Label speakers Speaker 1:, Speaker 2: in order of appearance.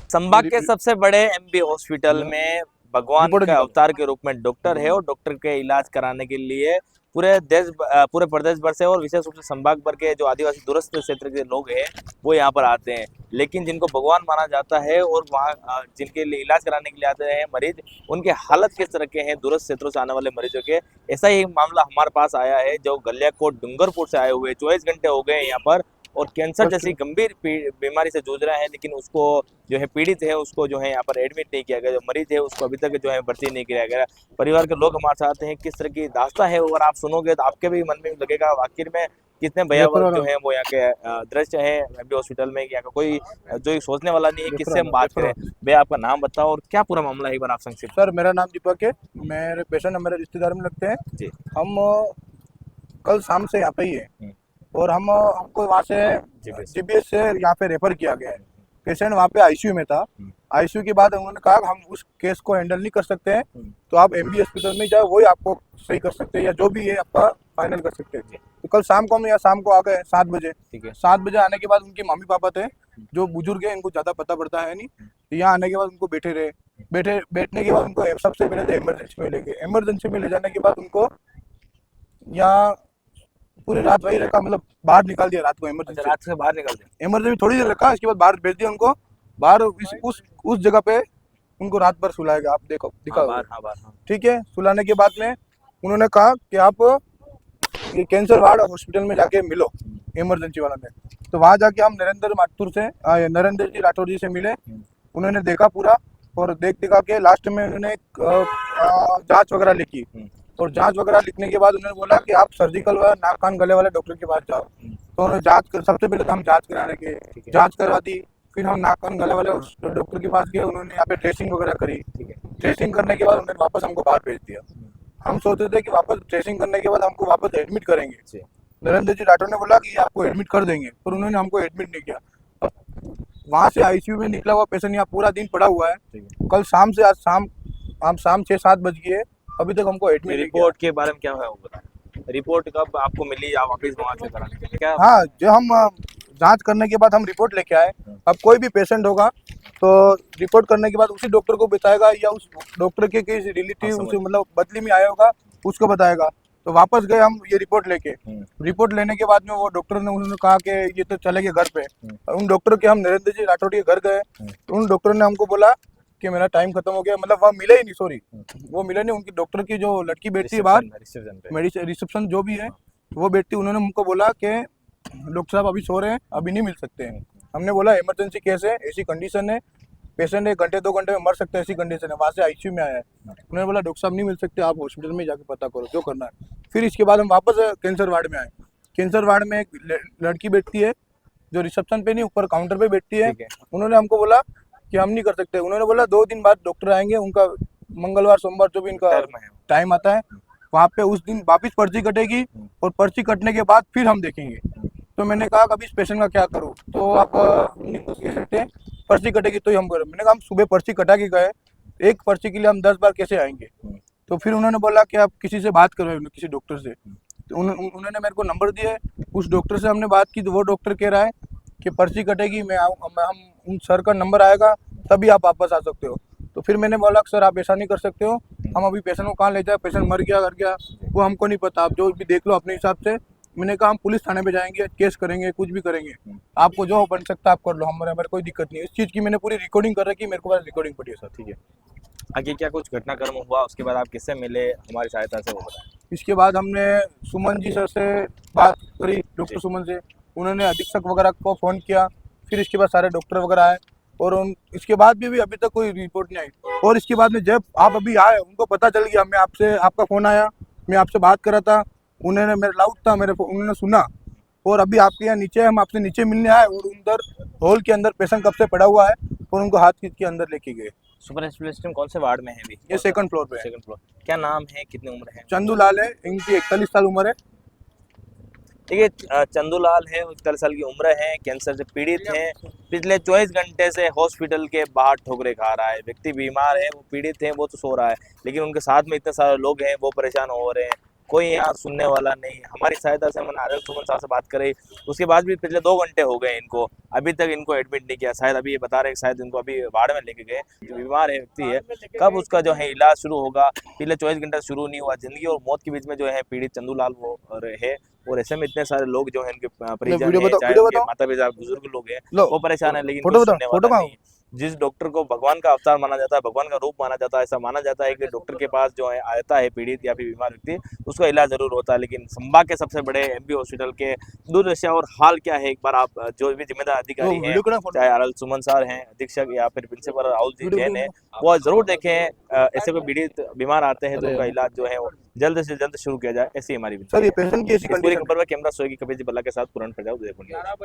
Speaker 1: संभाग के सबसे बड़े एमबी हॉस्पिटल में भगवान
Speaker 2: रिपोर्ट
Speaker 1: के
Speaker 2: निकालो।
Speaker 1: अवतार के रूप में डॉक्टर है और डॉक्टर के इलाज कराने के लिए पूरे देश पूरे प्रदेश भर से और विशेष रूप से संभाग भर के जो आदिवासी दूरस्थ क्षेत्र के लोग हैं वो यहाँ पर आते हैं। लेकिन जिनको भगवान माना जाता है और वहाँ जिनके लिए इलाज कराने के लिए आते हैं मरीज, उनके हालत किस तरह के हैं दूरस्थ क्षेत्रों से आने वाले मरीजों के, ऐसा ही मामला हमारे पास आया है। जो गलियाकोट डूंगरपुर से आए हुए 24 घंटे हो गए यहाँ पर और कैंसर जैसी गंभीर बीमारी से जूझ रहा है, लेकिन उसको जो है पीड़ित है उसको जो है यहाँ पर एडमिट नहीं किया गया। जो मरीज है उसको अभी तक जो है भर्ती नहीं किया गया। परिवार के लोग हमारे साथ हैं, किस तरह की दास्तां है अगर आप सुनोगे तो आपके भी मन में लगेगा आखिर में कितने भयावह जो है वो यहाँ के दृश्य है एमबी हॉस्पिटल में। यहाँ का कोई जो सोचने वाला नहीं है। किससे हम बात करें भैया, आपका नाम बताओ और क्या पूरा मामला है एक बार आप संक्षिप्त।
Speaker 2: सर मेरा नाम दीपक है, मेरे पेशेंट मेरे रिश्तेदार में लगते हैं
Speaker 1: जी
Speaker 2: हम। कल शाम से यहाँ पे ही है और हमको वहाँ से जीबीएस से यहाँ पे रेफर किया गया है। पेशेंट वहाँ पे आईसीयू में था। आईसीयू के बाद उन्होंने कहा हम उस केस को हैंडल नहीं कर सकते हैं, तो आप एमबी हॉस्पिटल में जाओ, वही आपको सही कर सकते हैं या जो भी है आपका फाइनल कर सकते हैं। तो कल शाम को हम यहाँ शाम को आ गए 7 बजे। 7 बजे आने के बाद उनके मम्मी पापा थे जो बुजुर्ग है, इनको ज़्यादा पता पड़ता है नहीं। तो यहाँ आने के बाद उनको बैठे रहे, बैठने के बाद उनको सबसे पहले तो इमरजेंसी में ले गए। इमरजेंसी में ले जाने के बाद उनको यहाँ पूरी रात वही रखा, मतलब बाहर निकाल दिया रात को। इमरजेंसी
Speaker 1: रात से बाहर निकल दिया,
Speaker 2: इमरजेंसी थोड़ी देर रखा, इसके बाद बाहर भेज दिया उनको। बाहर उस जगह पे उनको रात भर सुलाएगा। आप देखो दिखाओ, ठीक है। सुलाने के बाद में उन्होंने कहा कि आप ये कैंसर वार्ड हॉस्पिटल में जाके मिलो इमरजेंसी वाला में। तो वहाँ जाके हम नरेंद्र जी राठौर जी से मिले। उन्होंने देखा पूरा और दिखा के लास्ट में उन्होंने जांच वगैरह लिखी और जांच वगैरह लिखने के बाद उन्होंने बोला कि आप सर्जिकल व नाक कान गले वाले डॉक्टर के पास जाओ। तो उन्होंने सबसे पहले तो हम जांच कराने के जांच करवा दी। फिर हम नाक कान गले वाले डॉक्टर के पास गए, उन्होंने यहाँ पे ट्रेसिंग वगैरह करी। ट्रेसिंग करने के बाद उन्होंने वापस हमको बाहर भेज दिया। हम सोचते थे कि वापस ट्रेसिंग करने के बाद हमको वापस एडमिट करेंगे। नरेंद्र जी राठौर ने बोला कि आपको एडमिट कर देंगे, पर उन्होंने हमको एडमिट नहीं किया। वहाँ से आईसीयू में निकला हुआ पेशेंट यहाँ पूरा दिन पड़ा हुआ है। कल शाम से आज शाम 6-7 बज गए, अभी तक हमको एडमिट।
Speaker 1: रिपोर्ट के बारे में क्या है वो बताएं। रिपोर्ट कब आपको मिली या वापस वहाँ से कराने के लिए क्या?
Speaker 2: हाँ, जो हम जांच करने के बाद हम रिपोर्ट लेके आए। अब कोई भी पेशेंट होगा तो रिपोर्ट करने के बाद उसी डॉक्टर को बताएगा या उस डॉक्टर के किसी रिलेटिव उसे मतलब बदली में आया होगा उसको बताएगा। तो वापस गए हम ये रिपोर्ट लेके। रिपोर्ट लेने के बाद में वो डॉक्टर ने उन्होंने कहा कि ये तो चले गए घर पे। उन डॉक्टर के हम नरेंद्र जी राठौर के घर गए तो उन डॉक्टर ने हमको बोला कि मेरा टाइम खत्म हो गया, मतलब वहाँ मिले ही नहीं। सॉरी, वो मिले नहीं। उनकी डॉक्टर की जो लड़की बैठती है बाहर रिसेप्शन जो भी है वो बैठती, उन्होंने हमको बोला कि डॉक्टर साहब अभी सो रहे हैं, अभी नहीं मिल सकते हैं। हमने बोला इमरजेंसी केस है, ऐसी कंडीशन है, पेशेंट 1 घंटे 2 घंटे में मर सकते हैं, ऐसी कंडीशन है। वहाँ से आईसीयू में आया है। उन्होंने बोला डॉक्टर साहब नहीं मिल सकते, आप हॉस्पिटल में जाके पता करो जो करना है। फिर इसके बाद हम वापस कैंसर वार्ड में आए। कैंसर वार्ड में एक लड़की बैठती है जो रिसेप्शन पे नहीं ऊपर काउंटर पे बैठती है। उन्होंने हमको बोला कि हम नहीं कर सकते। उन्होंने बोला 2 दिन बाद डॉक्टर आएंगे, उनका मंगलवार सोमवार जो भी इनका टाइम आता है वहाँ पे उस दिन वापिस पर्ची कटेगी और पर्ची कटने के बाद फिर हम देखेंगे। तो मैंने कहा अभी इस पेशेंट का क्या करूँ, तो आप नहीं कह सकते, पर्ची कटेगी तो ही हम करें। मैंने कहा हम सुबह पर्ची कटा के गए, एक पर्ची के लिए हम 10 बार कैसे आएंगे। तो फिर उन्होंने बोला कि आप किसी से बात करो, किसी डॉक्टर से। तो उन्होंने मेरे को नंबर दिया, उस डॉक्टर से हमने बात की तो वो डॉक्टर कह रहा है कि पर्ची कटेगी, हम उन सर का नंबर आएगा तभी आप वापस आ सकते हो। तो फिर मैंने बोला सर आप ऐसा नहीं कर सकते हो, हम अभी पेशेंट को कहाँ ले जाए, पेशेंट मर गया कर गया वो हमको नहीं पता, आप जो भी देख लो अपने हिसाब से। मैंने कहा हम पुलिस थाने पे जाएंगे, केस करेंगे, कुछ भी करेंगे, आपको जो बन सकता है आप कर लो, हमारे कोई दिक्कत नहीं है। इस चीज़ की मैंने पूरी रिकॉर्डिंग कर रखी, मेरे को पास रिकॉर्डिंग पड़ी है सर।
Speaker 1: ठीक है, आगे क्या कुछ घटनाक्रम हुआ, उसके बाद आप किससे मिले हमारी सहायता से वो बताएं।
Speaker 2: इसके बाद हमने सुमन जी सर से बात करी, डॉक्टर सुमन से। उन्होंने अधीक्षक वगैरह को फ़ोन किया, फिर इसके बाद सारे डॉक्टर वगैरह आए और इसके बाद भी अभी तक कोई रिपोर्ट नहीं आई। और इसके बाद में जब आप अभी आए उनको पता चल गया, मैं आपसे आपका फ़ोन आया, मैं आपसे बात कर रहा था, उन्होंने मेरा लाउड था उन्होंने सुना और अभी आपके यहाँ नीचे हम आपसे नीचे मिलने आए और अंदर हॉल के अंदर पेशेंट कब से पड़ा हुआ है और उनको हाथ खींच के अंदर लेके गए।
Speaker 1: सुपर स्पेशलिस्ट कौन से वार्ड में है अभी?
Speaker 2: ये 2nd फ्लोर पे है।
Speaker 1: 2nd floor. क्या नाम है, कितनी उम्र है?
Speaker 2: चंदूलाल है, इनकी 41 साल उम्र है।
Speaker 1: देखिए चंदूलाल है, 41 साल की उम्र है, कैंसर से पीड़ित हैं। पिछले 24 घंटे से हॉस्पिटल के बाहर ठोकरे खा रहा है। व्यक्ति बीमार है, वो पीड़ित है, वो तो सो रहा है, लेकिन उनके साथ में इतने सारे लोग हैं वो परेशान हो रहे हैं। कोई यहाँ सुनने वाला नहीं। हमारी सहायता से मैंने आरएल सुमन साहब से बात करी, उसके बाद भी पिछले 2 घंटे हो गए इनको, अभी तक इनको एडमिट नहीं किया। शायद अभी ये बता रहे हैं शायद इनको अभी वार्ड में लेके गए। जो बीमार है व्यक्ति है, कब उसका जो है इलाज शुरू होगा, पिछले 24 घंटे शुरू नहीं हुआ। जिंदगी और मौत के बीच में जो है पीड़ित चंदूलाल वो है, और ऐसे में इतने सारे लोग जो है इनके परिजन
Speaker 2: वीडियो
Speaker 1: है,
Speaker 2: बताओ,
Speaker 1: चाहे
Speaker 2: वीडियो
Speaker 1: उनके
Speaker 2: बताओ।
Speaker 1: माता पिता बुजुर्ग लोग हैं,
Speaker 2: लो
Speaker 1: वो परेशान है, लेकिन
Speaker 2: फोटो
Speaker 1: कोई
Speaker 2: बताओ,
Speaker 1: सुनने
Speaker 2: फोटो
Speaker 1: वाला
Speaker 2: कहाँ?
Speaker 1: नहीं। जिस डॉक्टर को भगवान का अवतार माना जाता है, भगवान का रूप माना जाता है, ऐसा माना जाता है कि डॉक्टर के पास जो है आता है पीड़ित या फिर बीमार व्यक्ति, उसका इलाज जरूर होता है। लेकिन संभाग के सबसे बड़े एमबी हॉस्पिटल के दुर्दशा और हाल क्या है, एक बार आप जो भी जिम्मेदार
Speaker 2: लो
Speaker 1: अधिकारी हैं,
Speaker 2: वीडियो करा, फोटो
Speaker 1: चाहे आरएल सुमन सर हैं, अधीक्षक या फिर प्रिंसिपल राहुल जी
Speaker 2: वीडियो
Speaker 1: जैन है,
Speaker 2: वीडियो।
Speaker 1: वो जरूर देखें। ऐसे कोई पीड़ित बीमार आते हैं तो
Speaker 2: अरे
Speaker 1: उनका इलाज जो है वो जल्द से जल्द शुरू किया जाए, ऐसी हमारी
Speaker 2: सर,
Speaker 1: विनती
Speaker 2: ये
Speaker 1: है।
Speaker 2: पेशेंट की ऐसी
Speaker 1: इस पूरी
Speaker 2: कंडीशन
Speaker 1: खबर में कैमरा सोएगी कपिल जी बल्ला के साथ पूर्ण प्रजाऊ, जय कुंडिया।